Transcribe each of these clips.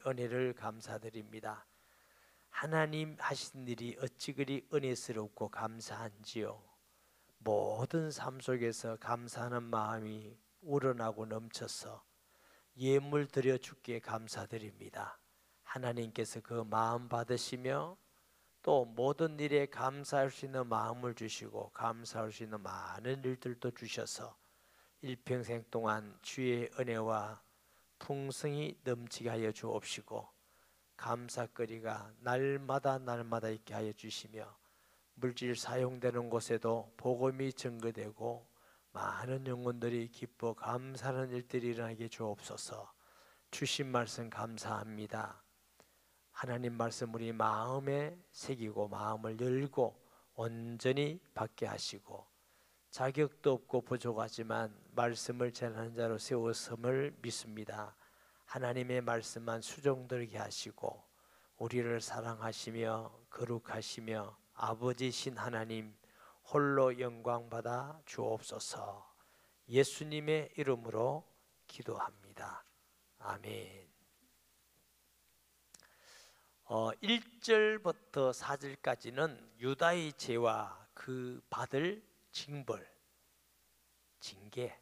은혜를 감사드립니다. 하나님 하신 일이 어찌 그리 은혜스럽고 감사한지요. 모든 삶 속에서 감사하는 마음이 우러나고 넘쳐서 예물 드려 주께 감사드립니다. 하나님께서 그 마음 받으시며 또 모든 일에 감사할 수 있는 마음을 주시고 감사할 수 있는 많은 일들도 주셔서 일평생 동안 주의 은혜와 풍성이 넘치게 하여 주옵시고 감사거리가 날마다 있게 하여 주시며 물질 사용되는 곳에도 복음이 증거되고 많은 영혼들이 기뻐 감사하는 일들이 일어나게 주옵소서. 주신 말씀 감사합니다. 하나님 말씀 우리 마음에 새기고 마음을 열고 온전히 받게 하시고 자격도 없고 부족하지만 말씀을 전하는 자로 세웠음을 믿습니다. 하나님의 말씀만 수종들게 하시고 우리를 사랑하시며 거룩하시며 아버지신 하나님 홀로 영광받아 주옵소서. 예수님의 이름으로 기도합니다. 아멘. 1절부터 4절까지는 유다의 죄와 그 받을 징벌, 징계,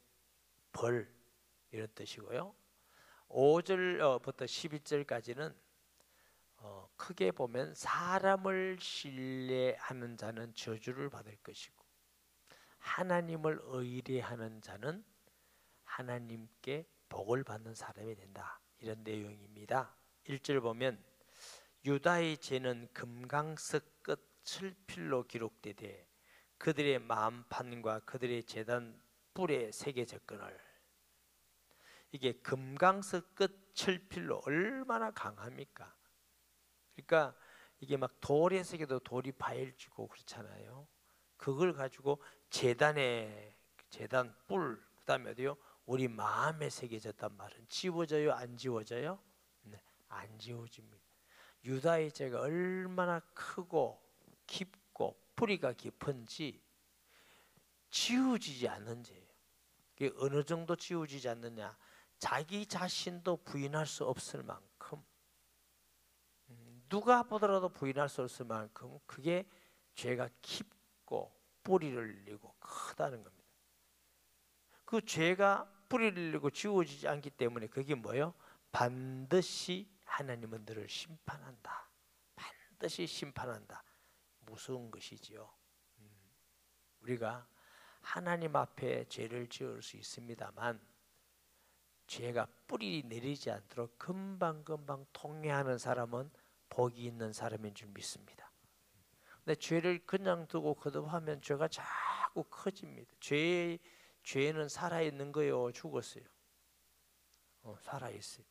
벌 이런 뜻이고요. 5절부터 11절까지는 크게 보면 사람을 신뢰하는 자는 저주를 받을 것이고 하나님을 의뢰하는 자는 하나님께 복을 받는 사람이 된다. 이런 내용입니다. 1절 보면 유다의 죄는 금강석 끝 철필로 기록되되 그들의 만판과 그들의 제단 뿔에 새겨졌거늘. 이게 금강석 끝 철필로 얼마나 강합니까? 그러니까 이게 막 돌에 새겨도 돌이 파일지고 그렇잖아요. 그걸 가지고 제단 뿔, 그 다음에 어디요? 우리 마음에 새겨졌단 말은 지워져요? 안 지워져요? 네, 안 지워집니다. 유다의 죄가 얼마나 크고 깊고 뿌리가 깊은지 지워지지 않는 죄예요. 그게 어느 정도 지워지지 않느냐? 자기 자신도 부인할 수 없을 만큼, 누가 보더라도 부인할 수 없을 만큼 그게 죄가 깊고 뿌리를 흘리고 크다는 겁니다. 그 죄가 뿌리를 흘리고 지워지지 않기 때문에 그게 뭐예요? 반드시 하나님은 너를 심판한다. 반드시 심판한다. 무서운 것이지요. 우리가 하나님 앞에 죄를 지을 수 있습니다만 죄가 뿌리 내리지 않도록 금방금방 통회하는 사람은 복이 있는 사람인 줄 믿습니다. 근데 죄를 그냥 두고 거듭하면 죄가 자꾸 커집니다. 죄는 살아있는 거예요? 죽었어요? 살아있어요.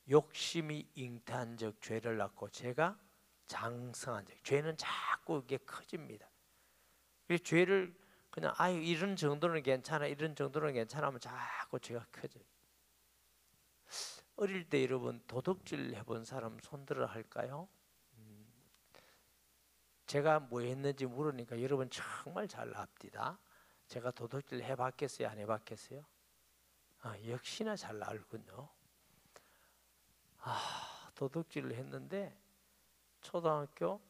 욕심이 잉태한 적 죄를 낳고 죄가 장성한 적, 죄는 자꾸 이게 커집니다. 그래서 죄를 그냥 아유 이런 정도는 괜찮아, 이런 정도는 괜찮아 하면 자꾸 죄가 커져요. 어릴 때 여러분 도둑질 해본 사람 손들어 할까요? 제가 뭐 했는지 물으니까 여러분 정말 잘 납디다. 제가 도둑질 해봤겠어요? 안 해봤겠어요? 역시나 잘 알군요. 도둑질을 했는데 초등학교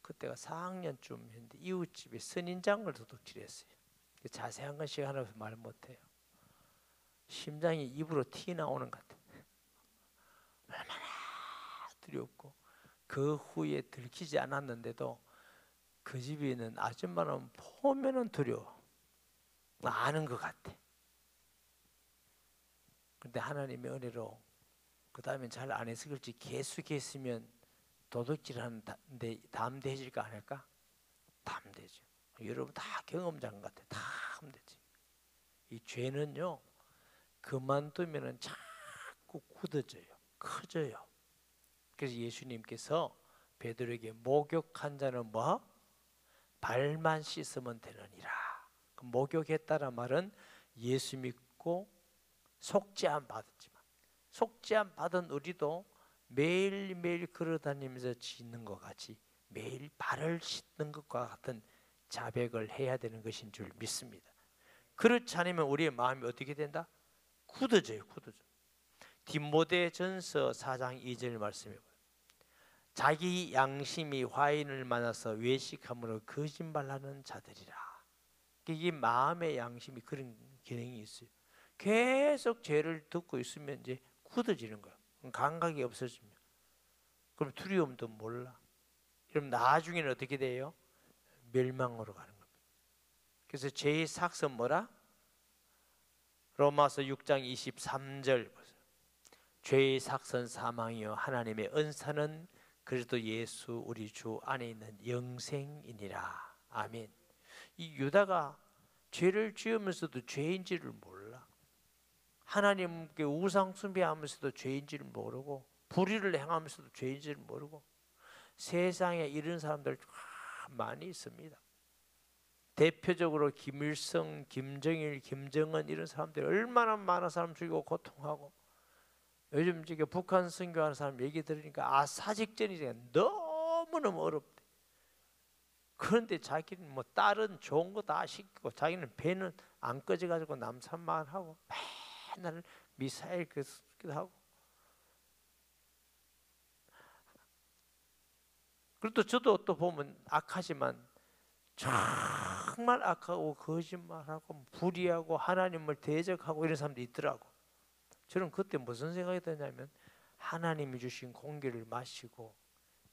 그때가 4학년쯤 했는데 이웃집에 선인장을 도둑질했어요. 자세한 건 시간 없어서 말 못해요. 심장이 입으로 튀 나오는 것 같아요. 얼마나 두렵고 그 후에 들키지 않았는데도 그 집에 있는 아줌마는 보면은 두려워. 아는 것 같아. 근데 하나님의 은혜로 그 다음엔 잘 안 해서 그렇지 계속했으면 도둑질하는데 담대해질까 안 할까? 담대죠. 여러분 다 경험자인 것 같아요. 다 하면 되지. 이 죄는요 그만두면은 자꾸 굳어져요. 커져요. 그래서 예수님께서 베드로에게 목욕한 자는 뭐? 발만 씻으면 되느니라. 목욕했다는 말은 예수 믿고 속죄함 받았지만 속죄함 받은 우리도 매일매일 걸어다니면서 씻는 것 같이 매일 발을 씻는 것과 같은 자백을 해야 되는 것인 줄 믿습니다. 그렇지 않으면 우리의 마음이 어떻게 된다? 굳어져요. 굳어져. 디모데전서 4장 2절 말씀이고요. 자기 양심이 화인을 만나서 외식함으로 거짓말하는 자들이라. 이게 마음의 양심이 그런 기능이 있어요. 계속 죄를 듣고 있으면 이제 굳어지는 거예요. 감각이 없어집니다. 그럼 두려움도 몰라. 그럼 나중에는 어떻게 돼요? 멸망으로 가는 겁니다. 그래서 죄의 삭은 뭐라? 로마서 6장 23절 보세요. 죄의 삭은 사망이요 하나님의 은사는 그리스도 예수 우리 주 안에 있는 영생이니라. 아멘. 이 유다가 죄를 지으면서도 죄인지를 몰라. 하나님께 우상 숭배하면서도 죄인지를 모르고, 불의를 행하면서도 죄인지를 모르고, 세상에 이런 사람들 많이 있습니다. 대표적으로 김일성, 김정일, 김정은 이런 사람들이 얼마나 많은 사람 죽이고 고통하고, 요즘 저기 북한 선교하는 사람 얘기 들으니까 사직전이 너무너무 어렵대. 그런데 자기는 뭐 딸은 좋은 거 다 시키고, 자기는 배는 안 꺼져가지고 남산만 하고 맨날 미사일 그기도 하고. 그리고 저도 또 보면 악하지만 정말 악하고 거짓말하고 불의하고 하나님을 대적하고 이런 사람도 있더라고. 저는 그때 무슨 생각이 드냐면, 하나님이 주신 공기를 마시고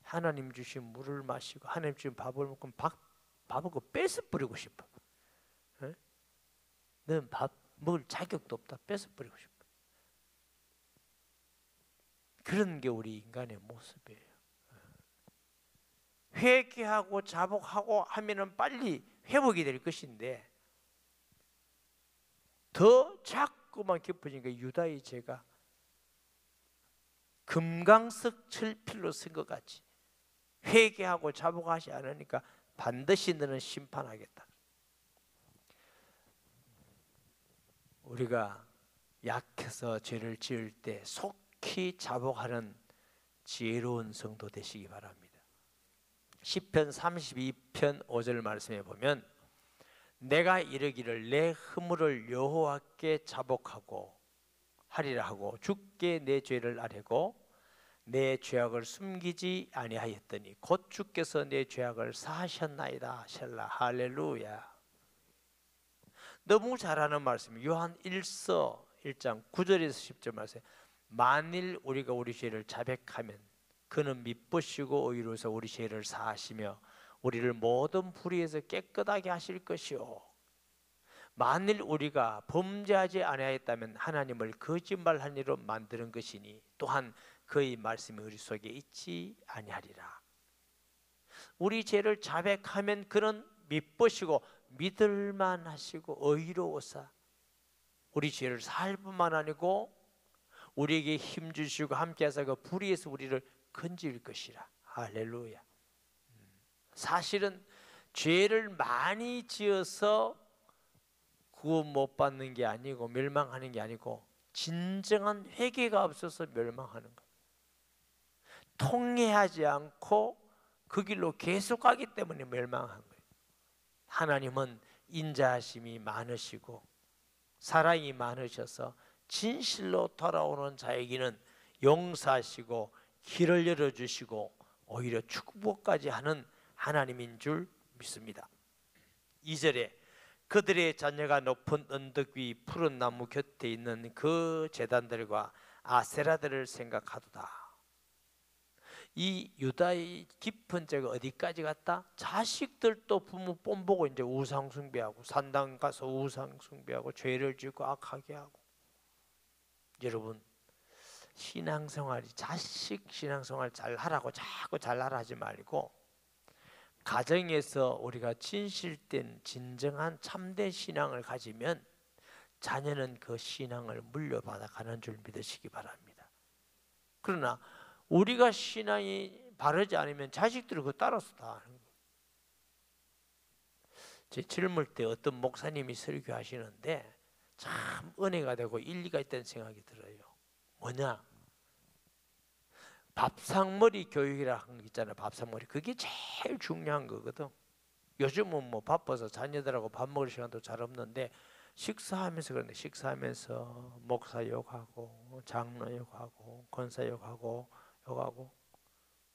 하나님 주신 물을 마시고 하나님 주신 밥을 먹고 밥을 그 뺏어 버리고 싶어. 넌 밥 먹을 자격도 없다. 뺏어 버리고 싶어. 그런 게 우리 인간의 모습이에요. 회개하고 자복하고 하면은 빨리 회복이 될 것인데, 더 자꾸만 깊어지니까 유다의 죄가 금강석 철필로 쓴 것 같이 회개하고 자복하지 않으니까 반드시 너는 심판하겠다. 우리가 약해서 죄를 지을 때 속히 자복하는 지혜로운 성도 되시기 바랍니다. 시편 32편 5절 말씀에 보면, 내가 이르기를 내 허물을 여호와께 자복하고 하리라 하고 주께 내 죄를 아뢰고 내 죄악을 숨기지 아니하였더니 곧 주께서 내 죄악을 사하셨나이다. 셀라. 할렐루야. 너무 잘하는 말씀이에요. 요한 1서 1장 9절에서 10절 말씀. 만일 우리가 우리 죄를 자백하면 그는 미쁘시고 의로워서 우리 죄를 사하시며 우리를 모든 불의에서 깨끗하게 하실 것이요, 만일 우리가 범죄하지 아니하였다면 하나님을 거짓말한 이로 만드는 것이니 또한 그의 말씀이 우리 속에 있지 아니하리라. 우리 죄를 자백하면 그는 미쁘시고 믿을만 하시고 의로워서 우리 죄를 사할 뿐만 아니고 우리에게 힘 주시고 함께 하사 그 불의에서 우리를 건질 것이라. 할렐루야. 사실은 죄를 많이 지어서 구원 못 받는 게 아니고 멸망하는 게 아니고, 진정한 회개가 없어서 멸망하는 거예요. 통회하지 않고 그 길로 계속 가기 때문에 멸망한 거예요. 하나님은 인자하심이 많으시고 사랑이 많으셔서 진실로 돌아오는 자에게는 용서하시고 길을 열어주시고 오히려 축복까지 하는 하나님인 줄 믿습니다. 2절에 그들의 자녀가 높은 언덕 위 푸른 나무 곁에 있는 그 제단들과 아세라들을 생각하도다. 이 유다의 깊은 죄가 어디까지 갔다? 자식들도 부모 뽐보고 이제 우상 숭배하고 산당 가서 우상 숭배하고 죄를 짓고 악하게 하고. 여러분, 신앙생활이 자식 신앙생활 잘 하라고 자꾸 잘하라 하지 말고, 가정에서 우리가 진실된 진정한 참된 신앙을 가지면 자녀는 그 신앙을 물려받아 가는 줄 믿으시기 바랍니다. 그러나 우리가 신앙이 바르지 않으면 자식들이 그거 따라서 다 하는 거예요. 제 젊을 때 어떤 목사님이 설교하시는데 참 은혜가 되고 일리가 있다는 생각이 들어요. 뭐냐? 밥상머리 교육이라 하는 거 있잖아요. 밥상머리. 그게 제일 중요한 거거든. 요즘은 뭐 바빠서 자녀들하고 밥 먹을 시간도 잘 없는데 식사하면서 그런데 식사하면서 목사 욕하고 장로 욕하고 권사 욕하고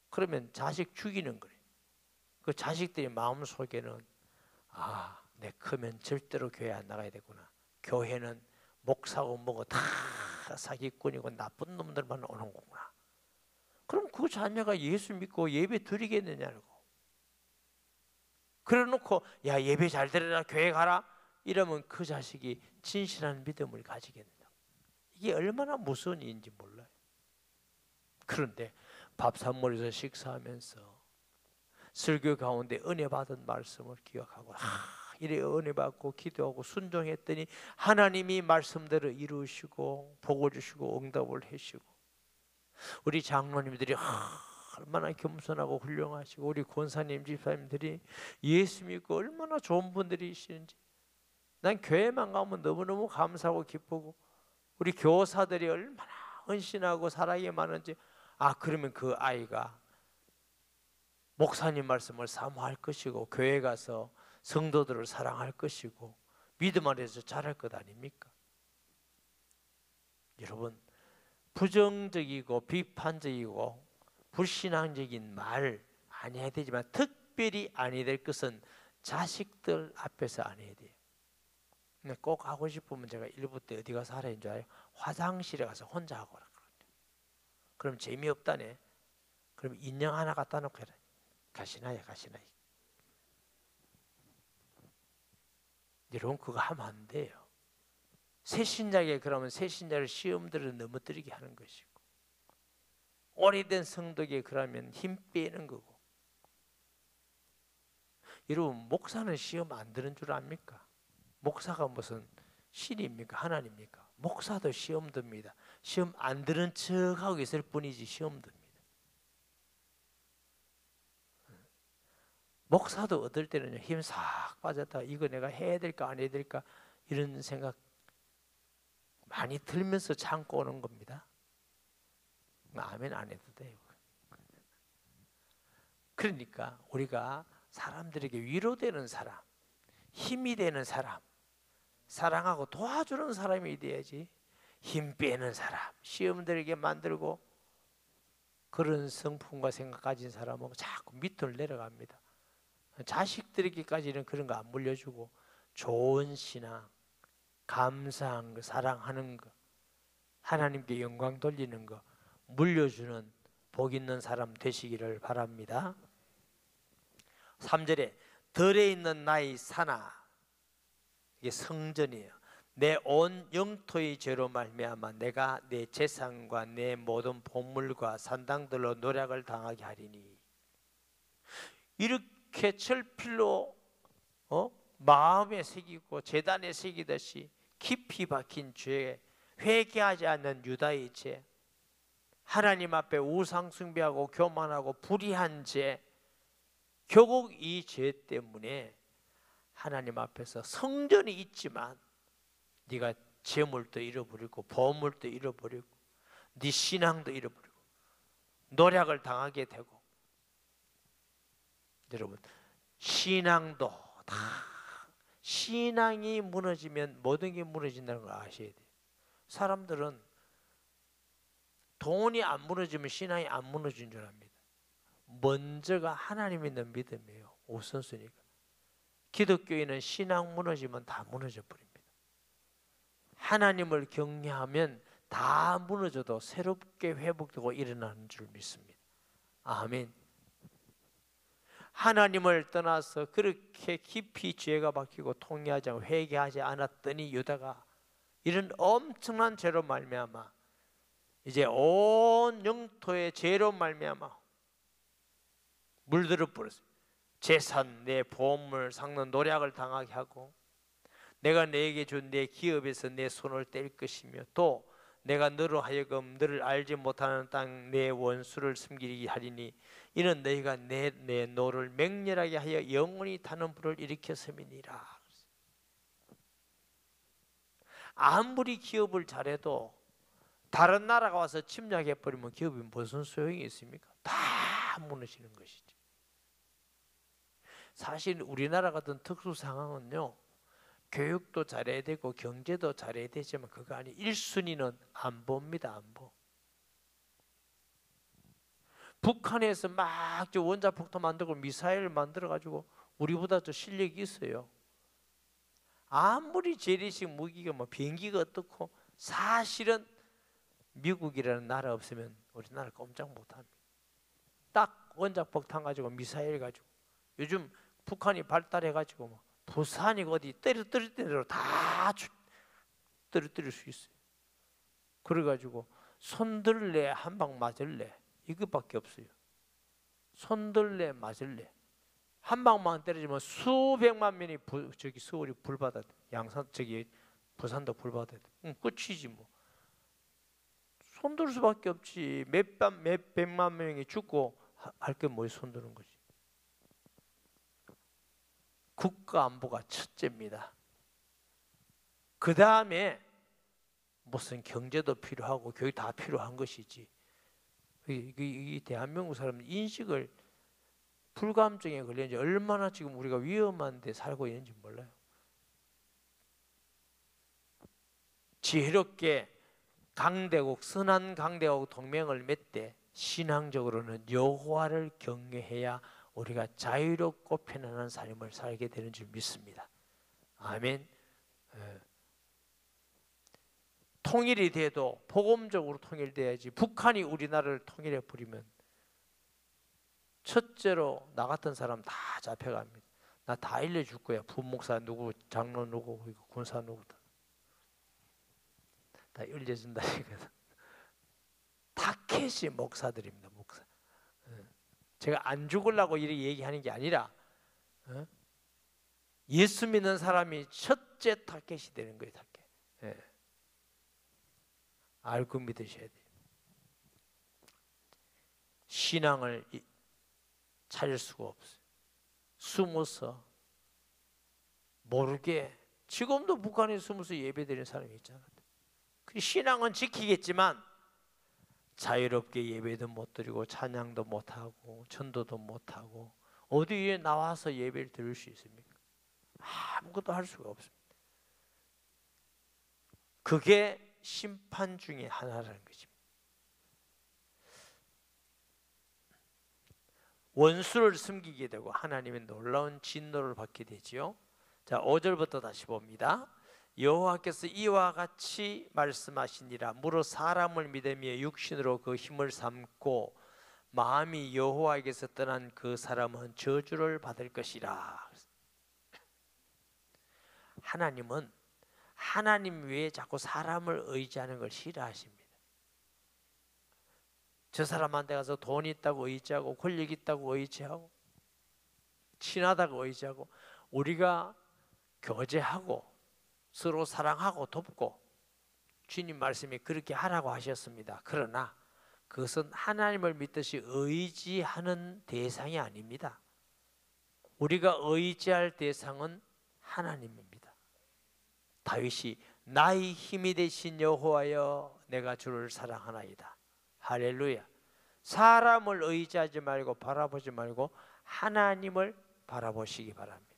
그러면 자식 죽이는 거예요. 그 자식들이 마음속에는 내 크면 절대로 교회 안 나가야 되구나. 교회는 목사고 뭐고 다 사기꾼이고 나쁜 놈들만 오는 거구나. 그럼 그 자녀가 예수 믿고 예배 드리겠느냐고. 그래 놓고 야 예배 잘 드려라 교회 가라 이러면 그 자식이 진실한 믿음을 가지겠느냐. 이게 얼마나 무서운 일인지 몰라요. 그런데 밥상머리에서 식사하면서 설교 가운데 은혜 받은 말씀을 기억하고 이래 은혜 받고 기도하고 순종했더니 하나님이 말씀대로 이루시고 복을 주시고 응답을 해주시고 우리 장로님들이 얼마나 겸손하고 훌륭하시고 우리 권사님 집사님들이 예수 믿고 얼마나 좋은 분들이시는지 난 교회만 가면 너무너무 감사하고 기쁘고 우리 교사들이 얼마나 헌신하고 사랑이 많은지 그러면 그 아이가 목사님 말씀을 사모할 것이고 교회 가서 성도들을 사랑할 것이고 믿음 안에서 자랄 것 아닙니까? 여러분 부정적이고 비판적이고 불신앙적인 말 안 해야 되지만 특별히 안 해야 될 것은 자식들 앞에서 안 해야 돼요. 근데 꼭 하고 싶으면 제가 일부 때 어디 가서 하라는 줄 알아요? 화장실에 가서 혼자 하고 오라 그러죠. 그럼 재미없다네. 그럼 인형 하나 갖다 놓고 해라. 가시나요? 여러분 그거 하면 안 돼요. 새신자에게 그러면 새신자를 시험들을 넘어뜨리게 하는 것이고 오래된 성도에게 그러면 힘 빼는 거고. 여러분 목사는 시험 안 드는 줄 압니까? 목사가 무슨 신입니까? 하나님입니까? 목사도 시험 듭니다. 시험 안 드는 척하고 있을 뿐이지 시험 듭니다. 목사도 어떨 때는 힘 싹 빠졌다. 이거 내가 해야 될까 안 해야 될까 이런 생각 많이 들면서 참고 오는 겁니다. 아멘 안 해도 돼요. 그러니까 우리가 사람들에게 위로되는 사람, 힘이 되는 사람, 사랑하고 도와주는 사람이 돼야지 힘 빼는 사람, 시험들에게 만들고 그런 성품과 생각 가진 사람은 자꾸 밑으로 내려갑니다. 자식들에게까지는 그런 거 안 물려주고 좋은 신앙, 감사한 거, 사랑하는 거, 하나님께 영광 돌리는 거 물려주는 복 있는 사람 되시기를 바랍니다. 3절에 덜에 있는 나의 산아, 이게 성전이에요. 내 온 영토의 죄로 말미암아 내가 내 재산과 내 모든 보물과 산당들로 노략을 당하게 하리니. 이렇게 철필로 마음에 새기고 제단에 새기듯이 깊이 박힌 죄, 회개하지 않는 유다의 죄, 하나님 앞에 우상 숭배하고 교만하고 불의한 죄, 결국 이 죄 때문에 하나님 앞에서 성전이 있지만 네가 재물도 잃어버리고 보물도 잃어버리고 네 신앙도 잃어버리고 노략을 당하게 되고. 여러분 신앙도 다 신앙이 무너지면 모든 게 무너진다는 걸 아셔야 돼요. 사람들은 돈이 안 무너지면 신앙이 안 무너진 줄 압니다. 먼저가 하나님 있는 믿음이에요. 우선순위가. 기독교인은 신앙 무너지면 다 무너져 버립니다. 하나님을 경외하면 다 무너져도 새롭게 회복되고 일어나는 줄 믿습니다. 아멘. 하나님을 떠나서 그렇게 깊이 죄가 박히고 통회하지 않고 회개하지 않았더니 유다가 이런 엄청난 죄로 말미암아 이제 온 영토의 죄로 말미암아 물들어 버렸어요. 재산, 내 보물, 상는 노략을 당하게 하고 내가 너에게 준 내 기업에서 내 손을 뗄 것이며 또 내가 너로 하여금 너를 알지 못하는 땅 내 원수를 숨기게 하리니 이는 너희가 내 노를 맹렬하게 하여 영원히 타는 불을 일으켰음이니라. 아무리 기업을 잘해도 다른 나라가 와서 침략해버리면 기업이 무슨 소용이 있습니까? 다 무너지는 것이죠. 사실 우리나라 같은 특수 상황은요, 교육도 잘해야 되고 경제도 잘해야 되지만 그거 아니 1순위는 안보입니다. 안보. 북한에서 막 저 원자폭탄 만들고 미사일 만들어가지고 우리보다 더 실력이 있어요. 아무리 재래식 무기가 뭐 비행기가 어떻고 사실은 미국이라는 나라 없으면 우리나라 꼼짝 못합니다. 딱 원자폭탄 가지고 미사일 가지고 요즘 북한이 발달해가지고 뭐 부산이 어디 떨어뜨릴 대로 다 떨어뜨릴 수 있어요. 그래가지고 손들래 한 방 맞을래 이것밖에 없어요. 손들래 맞을래 한 방만 때려주면 수백만 명이 저기 서울이 불받아 양산 저기 부산도 불받아 끝이지 뭐. 손들 수밖에 없지. 몇 백만 명이 죽고 할 게 뭐에 손드는 거지. 국가 안보가 첫째입니다. 그 다음에 무슨 경제도 필요하고 교육 다 필요한 것이지. 이 대한민국 사람은 인식을 불감증에 걸렸는지 얼마나 지금 우리가 위험한 데 살고 있는지 몰라요. 지혜롭게 강대국 선한 강대국 동맹을 맺되 신앙적으로는 여호와를 경외해야 우리가 자유롭고 편안한 삶을 살게 되는 줄 믿습니다. 아멘. 통일이 돼도 복음적으로 통일돼야지. 북한이 우리나라를 통일해 버리면 첫째로 나 같은 사람 다 잡혀갑니다. 나 다 알려줄 거야. 부목사 누구, 장로 누구, 군사 누구 다 알려준다. 타켓이 목사들입니다. 목사. 제가 안 죽으려고 이렇게 얘기하는 게 아니라 예수 믿는 사람이 첫째 타켓이 되는 거예요. 타켓. 알고 믿으셔야 돼요. 신앙을 찾을 수가 없어요. 숨어서 모르게 지금도 북한에 숨어서 예배드리는 사람이 있잖아요. 그 신앙은 지키겠지만 자유롭게 예배도 못 드리고 찬양도 못 하고 전도도 못 하고 어디에 나와서 예배를 드릴 수 있습니까? 아무것도 할 수가 없습니다. 그게 심판 중에 하나라는 것입니다. 원수를 숨기게 되고 하나님의 놀라운 진노를 받게 되지요. 자, 5절부터 다시 봅니다. 여호와께서 이와 같이 말씀하시니라. 무릇 사람을 믿으며 육신으로 그 힘을 삼고 마음이 여호와에게서 떠난 그 사람은 저주를 받을 것이라. 하나님은 하나님 외에 자꾸 사람을 의지하는 걸 싫어하십니다. 저 사람한테 가서 돈 있다고 의지하고 권력 있다고 의지하고 친하다고 의지하고 우리가 교제하고 서로 사랑하고 돕고 주님 말씀이 그렇게 하라고 하셨습니다. 그러나 그것은 하나님을 믿듯이 의지하는 대상이 아닙니다. 우리가 의지할 대상은 하나님입니다. 다윗이 나의 힘이 되신 여호와여 내가 주를 사랑하나이다. 할렐루야. 사람을 의지하지 말고 바라보지 말고 하나님을 바라보시기 바랍니다.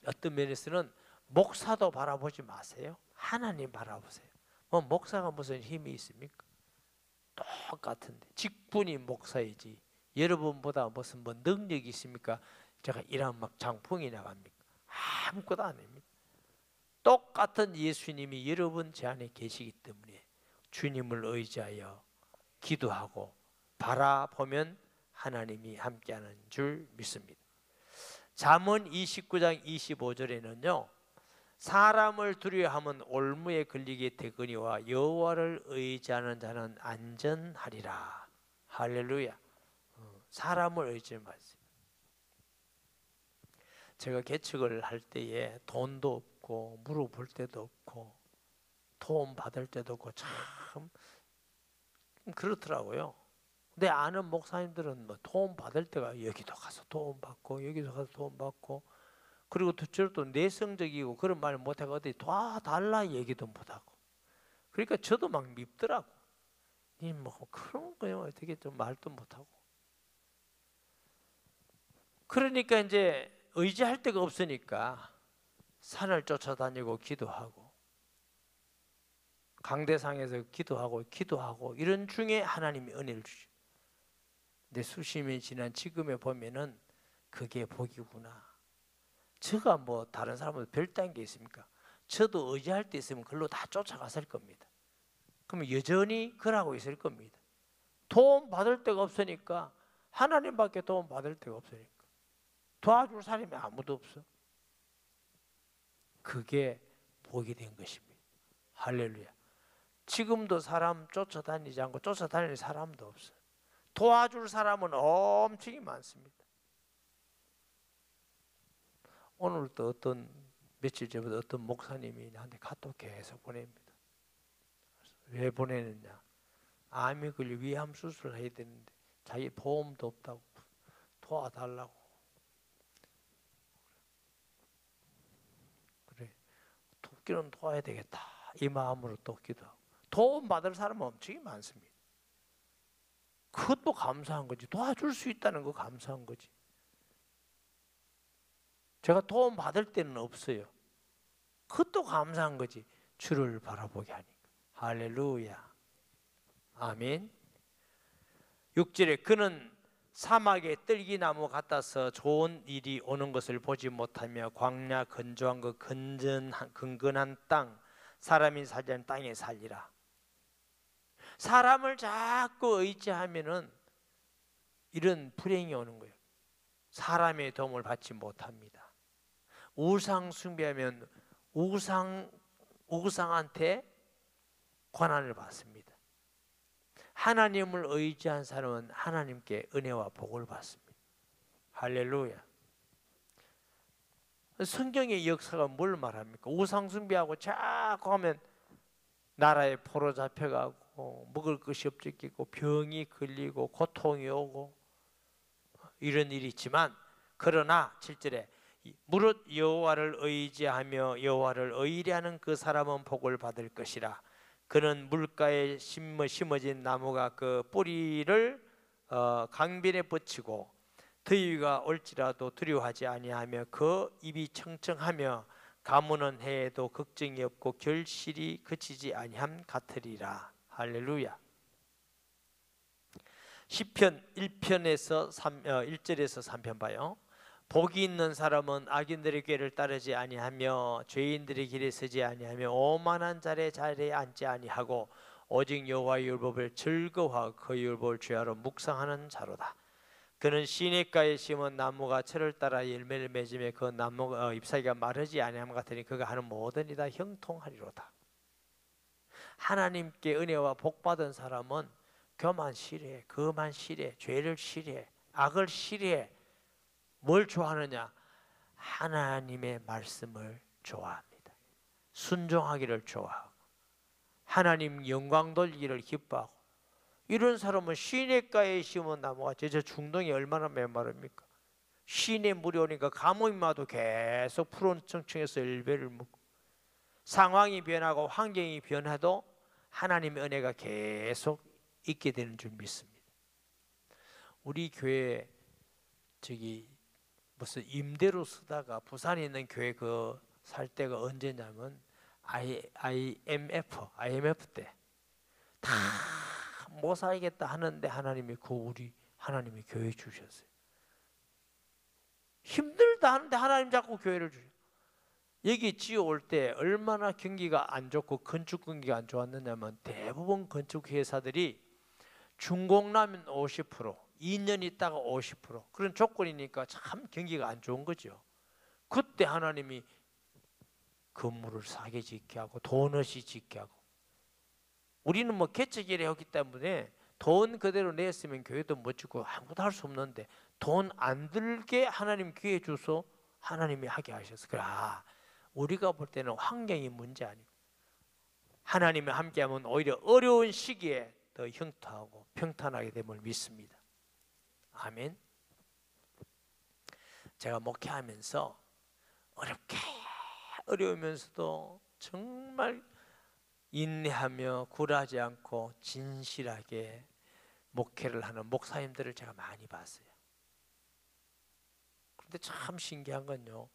어떤 면에서는 목사도 바라보지 마세요. 하나님 바라보세요. 뭐 목사가 무슨 힘이 있습니까? 똑같은데 직분이 목사이지 여러분보다 무슨 뭐 능력이 있습니까? 제가 일하면 막 장풍이 나갑니까? 아무것도 아닙니다. 똑같은 예수님이 여러분 제 안에 계시기 때문에 주님을 의지하여 기도하고 바라보면 하나님이 함께하는 줄 믿습니다. 잠언 29장 25절에는요. 사람을 두려워하면 올무에 걸리게 되거니와 여호와를 의지하는 자는 안전하리라. 할렐루야. 사람을 의지하지 마세요. 제가 개척을 할 때에 돈도 없고 물어볼 때도 없고 도움 받을 때도 없고 참 그렇더라고요. 내 아는 목사님들은 뭐 도움 받을 때가 여기도 가서 도움 받고 여기도 가서 도움 받고 그리고 저를 또 내성적이고 그런 말 못하고 어디 도와달라 얘기도 못하고 그러니까 저도 막 밉더라고. 이 뭐 그런 거요 어떻게 좀 말도 못하고 그러니까 이제 의지할 데가 없으니까 산을 쫓아다니고 기도하고 강대상에서 기도하고 이런 중에 하나님이 은혜를 주죠. 근데 수십 년이 지난 지금에 보면은 그게 복이구나. 저가 뭐 다른 사람보다 별다른 게 있습니까? 저도 의지할 때 있으면 그걸로 다 쫓아갔을 겁니다. 그러면 여전히 그러고 있을 겁니다. 도움 받을 데가 없으니까, 하나님밖에 도움 받을 데가 없으니까 도와줄 사람이 아무도 없어. 그게 복이 된 것입니다. 할렐루야. 지금도 사람 쫓아다니지 않고 쫓아다니는 사람도 없어요. 도와줄 사람은 엄청 많습니다. 오늘도 며칠 전부터 어떤 목사님이 나한테 카톡 계속 보냅니다. 왜 보내느냐? 암이 걸려 위암 수술을 해야 되는데 자기 보험도 없다고 도와달라고. 그래, 돕기는 도와야 되겠다 이 마음으로 또 기도하고. 도움 받을 사람은 엄청 많습니다. 그것도 감사한 거지. 도와줄 수 있다는 거 감사한 거지. 제가 도움 받을 때는 없어요. 그것도 감사한 거지. 주를 바라보게 하니까. 할렐루야. 아멘. 6절에 그는 사막의 뜰기나무 같아서 좋은 일이 오는 것을 보지 못하며 광야 건조한 그 근근한 땅, 사람이 살지 않는 땅에 살리라. 사람을 자꾸 의지하면은 이런 불행이 오는 거예요. 사람의 도움을 받지 못합니다. 우상 숭배하면 우상한테 권한을 받습니다. 하나님을 의지한 사람은 하나님께 은혜와 복을 받습니다. 할렐루야. 성경의 역사가 뭘 말합니까? 우상 숭배하고 자꾸 하면 나라에 포로 잡혀가고 먹을 것이 없겠고 병이 걸리고 고통이 오고 이런 일이 있지만, 그러나 7절에 무릇 여호와를 의지하며 여호와를 의뢰하는 그 사람은 복을 받을 것이라. 그는 물가에 심어진 나무가 그 뿌리를 강변에 뻗치고 더위가 올지라도 두려워하지 아니하며 그 입이 청청하며 가무는 해에도 걱정이 없고 결실이 그치지 아니함 같으리라. 할렐루야. 시편 1편에서 1절에서 3편 봐요. 복이 있는 사람은 악인들의 꾀를 따르지 아니하며 죄인들의 길에 서지 아니하며 오만한 자리에 앉지 아니하고 오직 여호와의 율법을 즐거워하고 그 율법을 죄하러 묵상하는 자로다. 그는 시냇가에 심은 나무가 철을 따라 열매를 맺으며 그 나무 잎사귀가 마르지 아니함 같으니 그가 하는 모든 일이 다 형통하리로다. 하나님께 은혜와 복 받은 사람은 교만 싫어해, 거만 싫어해, 죄를 싫어해, 악을 싫어해. 뭘 좋아하느냐? 하나님의 말씀을 좋아합니다. 순종하기를 좋아하고 하나님 영광 돌리기를 기뻐하고. 이런 사람은 시냇가에 심은 나무가 저 중동이 얼마나 메마릅니까? 시내 물이 오니까 가뭄이마도 계속 푸른 청청에서 열매를 맺고, 상황이 변하고 환경이 변해도 하나님의 은혜가 계속 있게 되는 줄 믿습니다. 우리 교회 무슨 임대로 쓰다가 부산에 있는 교회 살 때가 언제냐면 IMF 때 다 못 살겠다 하는데 하나님이 하나님이 교회 주셨어요. 힘들다 하는데 하나님 자꾸 교회를 주셔. 여기 지어올 때 얼마나 경기가 안 좋고 건축 경기가 안 좋았느냐면 대부분 건축 회사들이 준공나면 50%, 2년 있다가 50% 그런 조건이니까 참 경기가 안 좋은 거죠. 그때 하나님이 건물을 싸게 짓게 하고 돈 없이 짓게 하고. 우리는 뭐 개척이라 했기 때문에 돈 그대로 냈으면 교회도 못 짓고 아무것도 할 수 없는데 돈 안 들게 하나님 기회 주소 하나님이 하게 하셔서. 그래, 우리가 볼 때는 환경이 문제 아니고 하나님이 함께하면 오히려 어려운 시기에 더 형통하고 평탄하게 됨을 믿습니다. 아멘. 제가 목회하면서 어려우면서도 정말 인내하며 굴하지 않고 진실하게 목회를 하는 목사님들을 제가 많이 봤어요. 그런데 참 신기한 건요,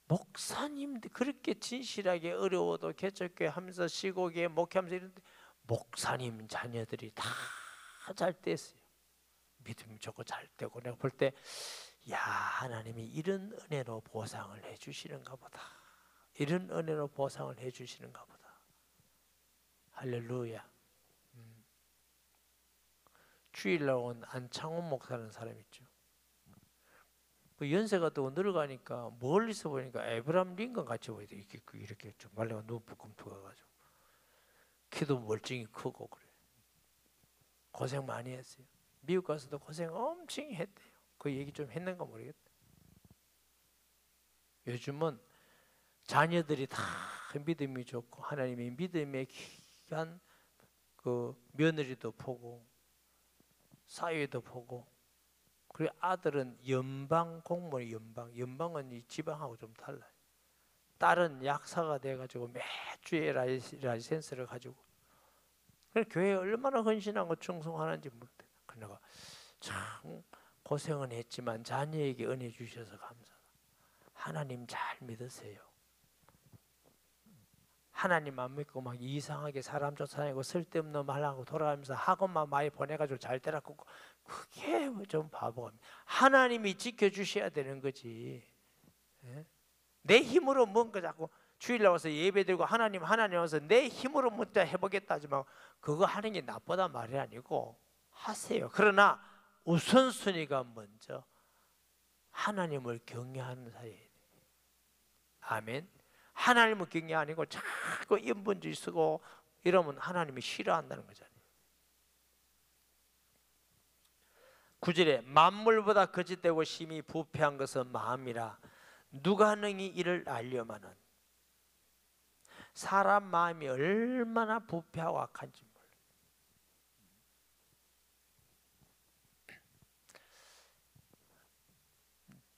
목사님들 그렇게 진실하게 어려워도 개척교회 하면서 시국에 목회하면서 이런데 목사님 자녀들이 다 잘 됐어요. 믿음이 좋고 잘 되고 내가 볼 때 야, 하나님이 이런 은혜로 보상을 해주시는가 보다. 이런 은혜로 보상을 해주시는가 보다. 할렐루야. 주일날 온 안창훈 목사라는 사람 있죠. 그 연세가 또 늙어가니까 멀리서 보니까 에브람 링컨 같이 보여요. 이렇게 좀 말레가 눈 부금투가가지고 키도 멀쩡히 크고 그래. 고생 많이 했어요. 미국 가서도 고생 엄청 했대요. 그 얘기 좀 했는가 모르겠다. 요즘은 자녀들이 다 믿음이 좋고 하나님의 믿음에 귀한 그 며느리도 보고 사위도 보고 그리고 아들은 연방 공무원 연방은 이 지방하고 좀 달라요. 딸은 약사가 돼가지고 매주에 라이센스를 가지고 교회에 얼마나 헌신하고 충성하는지 모르겠어요. 그러니까 참 고생은 했지만 자녀에게 은혜 주셔서 감사하다. 하나님 잘 믿으세요. 하나님 안 믿고 막 이상하게 사람 쫓아다니고 쓸데없는 말하고 돌아가면서 학원만 많이 보내가지고 잘 되라고 그게 좀 바보입니다. 하나님이 지켜주셔야 되는 거지. 예? 내 힘으로 뭔가 자꾸 주일 나와서 예배드리고 하나님 와서 내 힘으로 뭔가 해보겠다 하지만 그거 하는 게 나쁘단 말이 아니고 하세요. 그러나 우선순위가 먼저 하나님을 경외하는 사이에 아멘. 하나님을 경외 아니고 자꾸 인본주의 쓰고 이러면 하나님이 싫어한다는 거잖아요. 9절에 만물보다 거짓되고 심히 부패한 것은 마음이라 누가 능히 이를 알려마는. 사람 마음이 얼마나 부패하고 악한지 몰라요.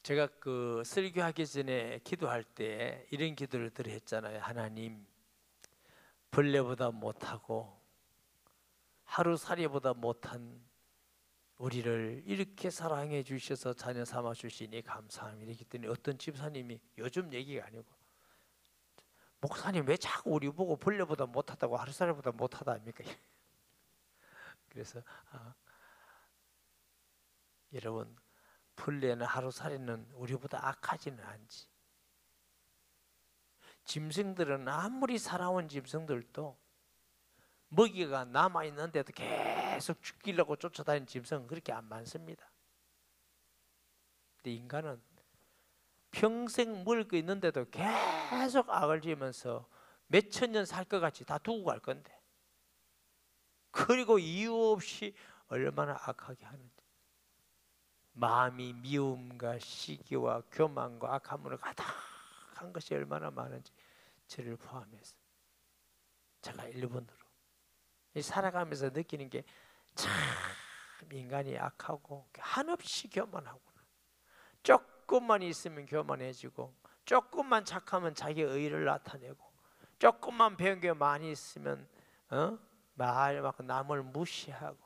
제가 그 설교하기 전에 기도할 때 이런 기도를 늘 했잖아요. 하나님, 벌레보다 못하고 하루살이보다 못한 우리를 이렇게 사랑해 주셔서 자녀 삼아 주시니 감사합니다. 그랬더니 어떤 집사님이 요즘 얘기가 아니고 목사님 왜 자꾸 우리 보고 벌레보다 못하다고 하루살이보다 못하다 합니까? 그래서 여러분 벌레나 하루살이는 우리보다 악하지는 않지. 짐승들은 아무리 살아온 짐승들도 먹이가 남아있는데도 계속 죽이려고 쫓아다니는 짐승은 그렇게 안 많습니다. 근데 인간은 평생 먹을 거 있는데도 계속 악을 지으면서 몇천 년 살 것 같이 다 두고 갈 건데 그리고 이유 없이 얼마나 악하게 하는지. 마음이 미움과 시기와 교만과 악함으로 가득한 것이 얼마나 많은지 저를 포함해서 제가 일본으로 살아가면서 느끼는 게 참 인간이 악하고 한없이 교만하구나. 조금만 있으면 교만해지고 조금만 착하면 자기의 의를 나타내고 조금만 배운 게 많이 있으면 말 막 남을 무시하고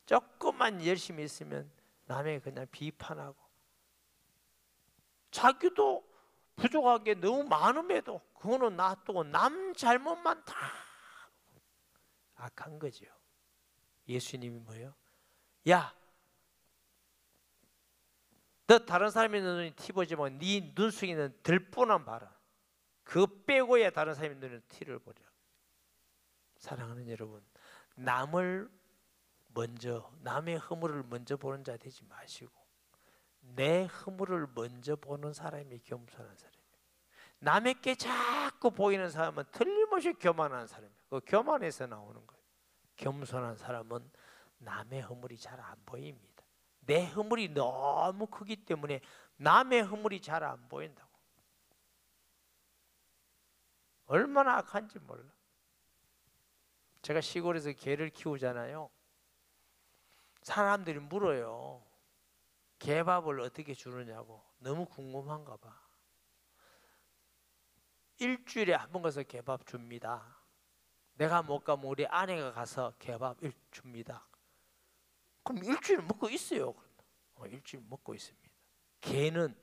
조금만 열심히 있으면 남의 그냥 비판하고 자기도 부족한 게 너무 많음에도 그거는 놔두고 남 잘못만 다 악한 거죠. 예수님이 뭐예요? 야, 너 다른 사람의 눈이 티보지만 네 눈속에는 들보나 봐라. 그거 빼고야 다른 사람의 눈에 티를 보려. 사랑하는 여러분, 남의 허물을 먼저 보는 자 되지 마시고 내 허물을 먼저 보는 사람이 겸손한 사람이에요. 남에게 자꾸 보이는 사람은 틀림없이 교만한 사람이에요. 그 교만에서 나오는 거예요. 겸손한 사람은 남의 허물이 잘 안 보입니다. 내 허물이 너무 크기 때문에 남의 허물이 잘 안 보인다고. 얼마나 악한지 몰라. 제가 시골에서 개를 키우잖아요. 사람들이 물어요. 개밥을 어떻게 주느냐고. 너무 궁금한가 봐. 일주일에 한 번 가서 개밥 줍니다. 내가 못 가면 우리 아내가 가서 개밥 줍니다. 그럼 일주일 먹고 있어요. 일주일 먹고 있습니다. 개는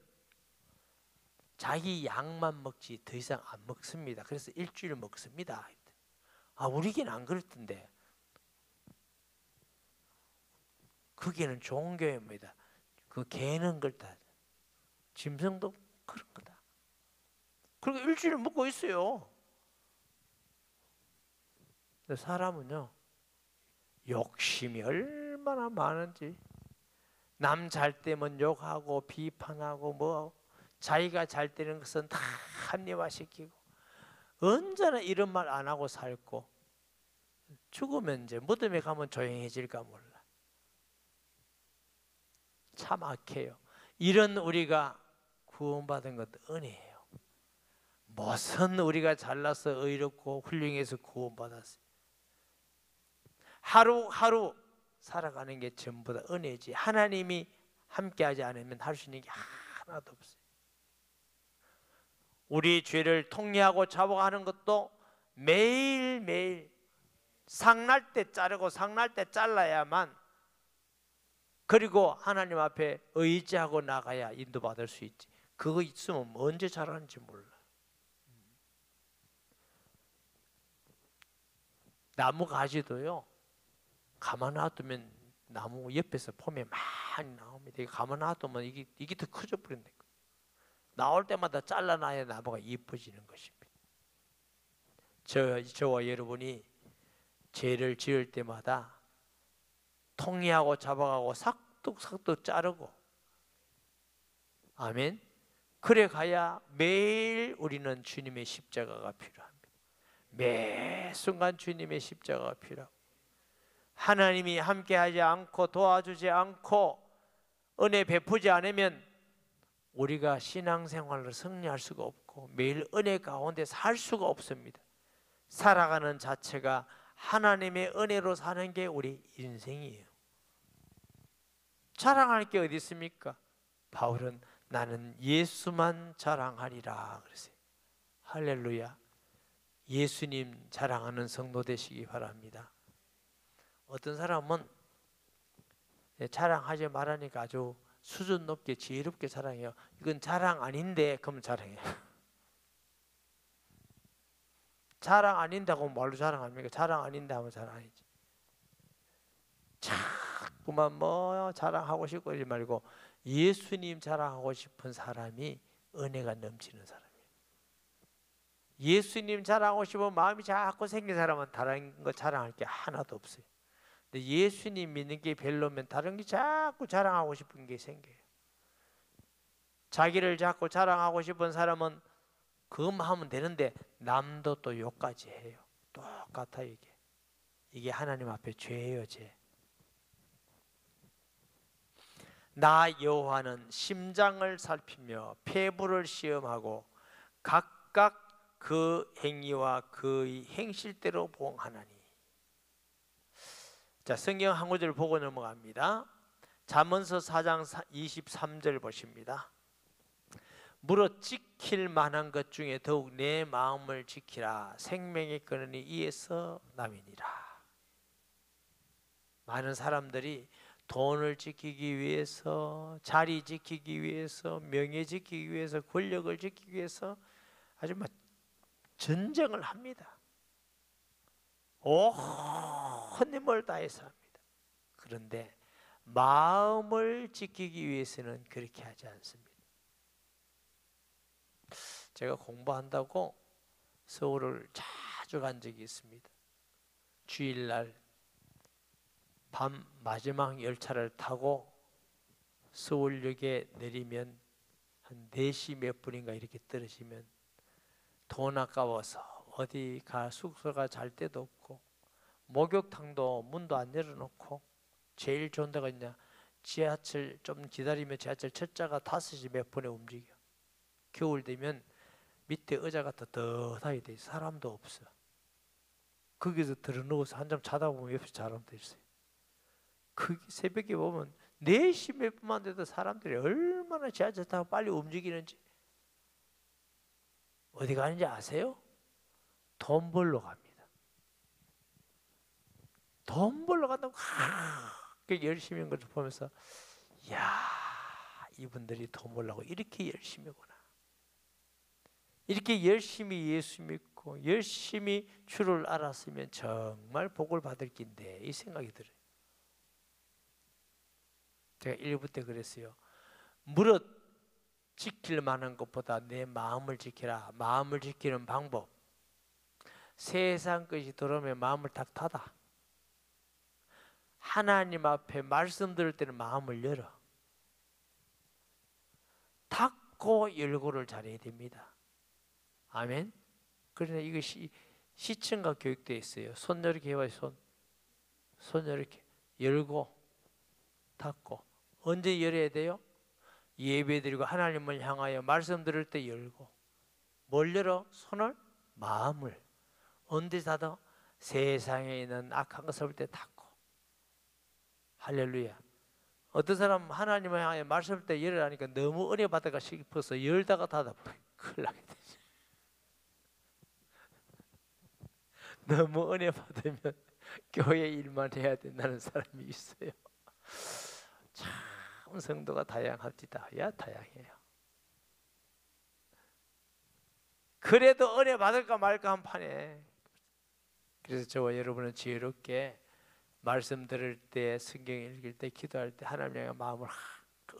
자기 양만 먹지 더 이상 안 먹습니다. 그래서 일주일 먹습니다. 아, 우리 개는 안 그랬던데. 그 개는 좋은 교회입니다. 그 개는 그렇다. 짐승도 그런 거다. 그리고 일주일 먹고 있어요. 근데 사람은요, 욕심이 얼마나 많은지, 남 잘 때면 욕하고 비판하고 뭐 자기가 잘 되는 것은 다 합리화시키고, 언제나 이런 말 안 하고 살고, 죽으면 이제 무덤에 가면 조용해질까 몰라. 참 악해요. 이런 우리가 구원받은 것도 은혜예요. 무슨 우리가 잘나서 의롭고 훌륭해서 구원받았어요. 하루하루 살아가는 게 전부 다 은혜지. 하나님이 함께하지 않으면 할 수 있는 게 하나도 없어요. 우리 죄를 통례하고 잡아가는 것도 매일매일 상날 때 자르고 상날 때 잘라야만, 그리고 하나님 앞에 의지하고 나가야 인도받을 수 있지. 그거 있으면 언제 자라는지 몰라. 나무 가지도요, 가만 놔두면 나무 옆에서 폼이 많이 나옵니다. 이게 가만 놔두면 이게 더 커져 버린다. 나올 때마다 잘라놔야 나무가 이뻐지는 것입니다. 저와 여러분이 죄를 지을 때마다 통리하고 잡아가고 삭둑삭둑 자르고, 아멘. 그래 가야 매일 우리는 주님의 십자가가 필요합니다. 매 순간 주님의 십자가가 필요하고, 하나님이 함께하지 않고 도와주지 않고 은혜 베푸지 않으면 우리가 신앙생활을 승리할 수가 없고 매일 은혜 가운데 살 수가 없습니다. 살아가는 자체가 하나님의 은혜로 사는 게 우리 인생이에요. 자랑할 게 어디 있습니까? 바울은 나는 예수만 자랑하리라 그랬어요. 할렐루야. 예수님 자랑하는 성도 되시기 바랍니다. 어떤 사람은 자랑하지 말라니까 아주 수준 높게 지혜롭게 자랑해요. 이건 자랑 아닌데 그럼 자랑해요. 자랑 아닌다고 말로 자랑합니까? 자랑 아닌데 하면 자랑 아니지. 자꾸만 뭐 자랑하고 싶고 이러지 말고 예수님 자랑하고 싶은 사람이 은혜가 넘치는 사람이에요. 예수님 자랑하고 싶은 마음이 자꾸 생긴 사람은 다른 거 자랑할 게 하나도 없어요. 근데 예수님 믿는 게 별로면 다른 게 자꾸 자랑하고 싶은 게 생겨요. 자기를 자꾸 자랑하고 싶은 사람은 그것만 하면 되는데 남도 또 욕까지 해요. 똑같아요. 이게 하나님 앞에 죄예요, 죄. 나 여호와는 심장을 살피며 폐부를 시험하고 각각 그 행위와 그의 행실대로 보응하나니. 자, 성경 한 구절 보고 넘어갑니다. 잠언서 4장 23절 보십니다. 물어 지킬 만한 것 중에 더욱 내 마음을 지키라. 생명의 근원이 이에서 남이니라. 많은 사람들이 돈을 지키기 위해서, 자리 지키기 위해서, 명예 지키기 위해서, 권력을 지키기 위해서 아주 막 전쟁을 합니다. 온 힘을 다해서 합니다. 그런데 마음을 지키기 위해서는 그렇게 하지 않습니다. 제가 공부한다고 서울을 자주 간 적이 있습니다. 주일날 밤 마지막 열차를 타고 서울역에 내리면 한 4시 몇 분인가 이렇게 떨어지면 돈 아까워서 어디 가 숙소가 잘 데도 없고 목욕탕도 문도 안 열어놓고 제일 좋은 데가 있냐, 지하철 좀 기다리면 지하철 첫차가 5시 몇 분에 움직여. 겨울 되면 밑에 의자가 떳떳하게 돼 있어. 사람도 없어. 거기서 들어누워서 한참 자다 보면 옆에 사람도 있어요. 그 새벽에 보면 4시 몇 분만 돼도 사람들이 얼마나 지하철 타고 빨리 움직이는지. 어디 가는지 아세요? 돈 벌러 갑니다. 돈 벌러 간다고 열심히 한 것을 보면서, 이야, 이분들이 돈 벌려고 이렇게 열심히 하구나. 이렇게 열심히 예수 믿고 열심히 주를 알았으면 정말 복을 받을 낀데 이 생각이 들어요. 제가 1부 때 그랬어요. 무릇 지킬 만한 것보다 내 마음을 지키라. 마음을 지키는 방법, 세상 것이 들어오면 마음을 탁 닫아. 하나님 앞에 말씀 들을 때는 마음을 열어. 닫고 열고를 잘해야 됩니다. 아멘. 그러나 이것이 시청과 교육되어 있어요. 손 이렇게 해봐요. 손 이렇게 열고 닫고. 언제 열어야 돼요? 예배드리고 하나님을 향하여 말씀 들을 때 열고. 뭘 열어? 손을? 마음을. 언제 닫아? 세상에 있는 악한 것을 볼 때 닫고. 할렐루야. 어떤 사람 하나님을 향하여 말씀 들을 때 열으라니까 너무 은혜 받을까 싶어서 열다가 닫아 큰일 나게 되죠. 너무 은혜 받으면 교회 일만 해야 된다는 사람이 있어요. 참 성도가 다양합니다. 야, 다양해요. 그래도 은혜 받을까 말까 한 판에. 그래서 저와 여러분은 지혜롭게 말씀 들을 때, 성경 읽을 때, 기도할 때 하나님의 마음을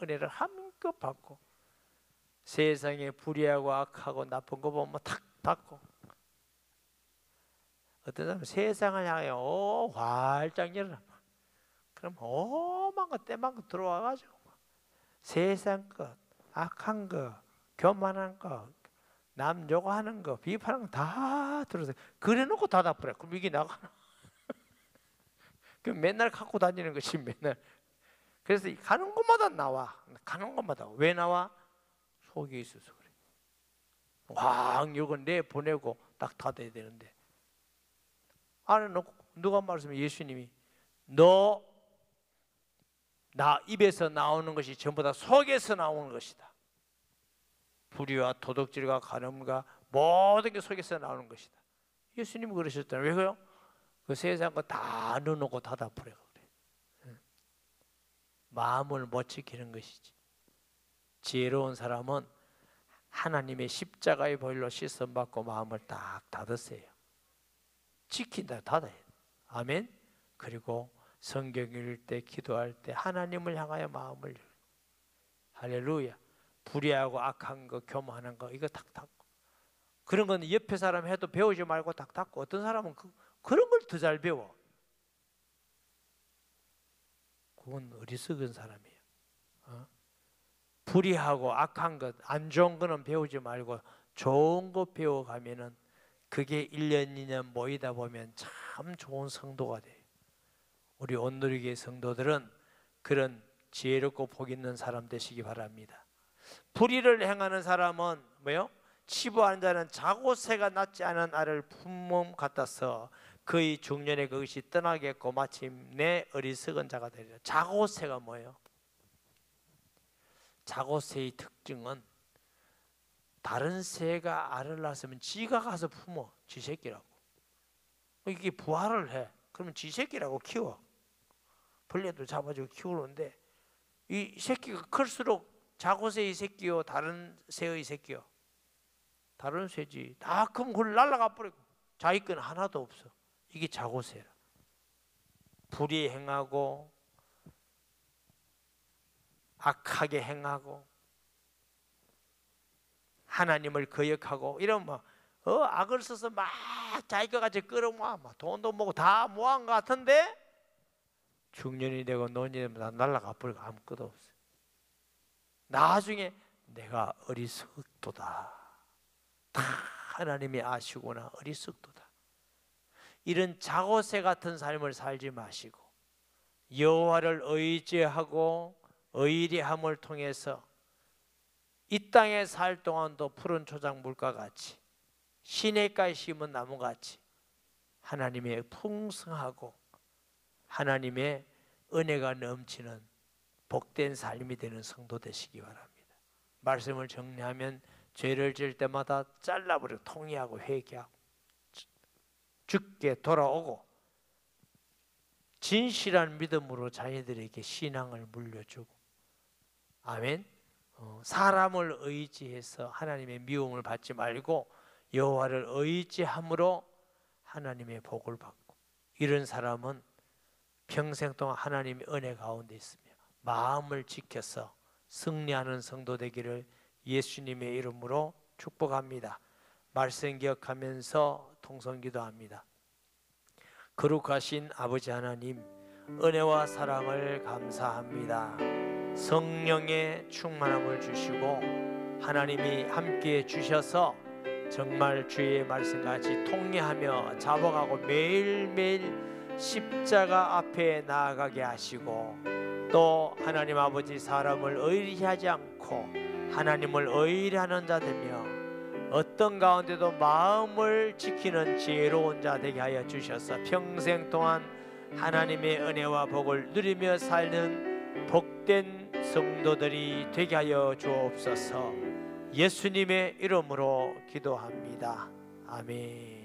은혜를 한껏 받고, 세상에 불의하고 악하고 나쁜 거 보면 탁 받고, 어떤 사람은 세상을 향하여 활짝 열어. 그럼 오만 거 때만 거 들어와가지고 세상 것, 악한 거, 교만한 거, 남 욕하는 거, 비판하는 거 다 들어서 그래놓고 닫아버려. 그럼 이게 나가나? 그럼 맨날 갖고 다니는 것이 맨날. 그래서 가는 곳마다 나와. 가는 곳마다. 왜 나와? 속에 있어서 그래. 왕 욕은 내 보내고 딱 닫아야 되는데 안에 놓고 누가 말씀해? 예수님이 너 나 입에서 나오는 것이 전부 다 속에서 나오는 것이다. 불의와 도둑질과 간음과 모든 게 속에서 나오는 것이다. 예수님이 그러셨잖아요. 왜요? 그 세상 거 다 넣어놓고 닫아버려. 그래. 마음을 못 지키는 것이지. 지혜로운 사람은 하나님의 십자가의 보혈로 씻음받고 마음을 딱 닫으세요. 지킨다, 닫아야 돼. 아멘. 그리고 성경 읽을 때, 기도할 때 하나님을 향하여 마음을 열고. 할렐루야. 불의하고 악한 거, 교만한 거 이거 탁 닫고. 그런 건 옆에 사람 해도 배우지 말고 탁 닫고. 어떤 사람은 그런 걸 더 잘 배워. 그건 어리석은 사람이에요. 불의하고 악한 것, 안 좋은 거는 배우지 말고 좋은 거 배워가면은 그게 1년, 2년 모이다 보면 참 좋은 성도가 돼요. 우리 온누리교회 성도들은 그런 지혜롭고 복 있는 사람 되시기 바랍니다. 불의를 행하는 사람은 뭐요? 치부한 자는 자고새가 낳지 않은 알을 품몸 같아서 그의 중년에 그것이 떠나겠고 마침내 어리석은 자가 되리라. 자고새가 뭐예요? 자고새의 특징은 다른 새가 알을 낳았으면 지가 가서 품어. 지 새끼라고. 이게 부화를 해. 그러면 지 새끼라고 키워. 벌레도 잡아주고 키우는데 이 새끼가 클수록 자고새의 새끼요 다른 새의 새끼요 다른 새지. 다 크면 그걸 날아가 버리고 자기 건 하나도 없어. 이게 자고새라. 불의 행하고 악하게 행하고 하나님을 거역하고 이러면 악을 써서 막 자기 것까지 끌어모아 돈도 모으고 다 모은 것 같은데 중년이 되고 노년이 되면 다 날아가 버리고 아무것도 없어요. 나중에 내가 어리석도다. 다 하나님이 아시구나. 어리석도다. 이런 자고새 같은 삶을 살지 마시고 여호와를 의지하고 의리함을 통해서 이 땅에 살 동안도 푸른 초장물과 같이 시냇가에 심은 나무같이 하나님의 풍성하고 하나님의 은혜가 넘치는 복된 삶이 되는 성도 되시기 바랍니다. 말씀을 정리하면 죄를 지을 때마다 잘라버리고 통회하고 회개하고 죽게 돌아오고 진실한 믿음으로 자녀들에게 신앙을 물려주고 아멘. 사람을 의지해서 하나님의 미움을 받지 말고 여호와를 의지함으로 하나님의 복을 받고, 이런 사람은 평생 동안 하나님의 은혜 가운데 있으며 마음을 지켜서 승리하는 성도 되기를 예수님의 이름으로 축복합니다. 말씀 기억하면서 통성기도합니다. 거룩하신 아버지 하나님, 은혜와 사랑을 감사합니다. 성령의 충만함을 주시고 하나님이 함께해 주셔서 정말 주의 말씀같이 통례하며 잡아가고 매일매일 십자가 앞에 나아가게 하시고, 또 하나님 아버지 사람을 의리하지 않고 하나님을 의리하는 자 되며 어떤 가운데도 마음을 지키는 지혜로운 자 되게 하여 주셔서 평생 동안 하나님의 은혜와 복을 누리며 살는 복된 성도들이 되게 하여 주옵소서. 예수님의 이름으로 기도합니다. 아멘.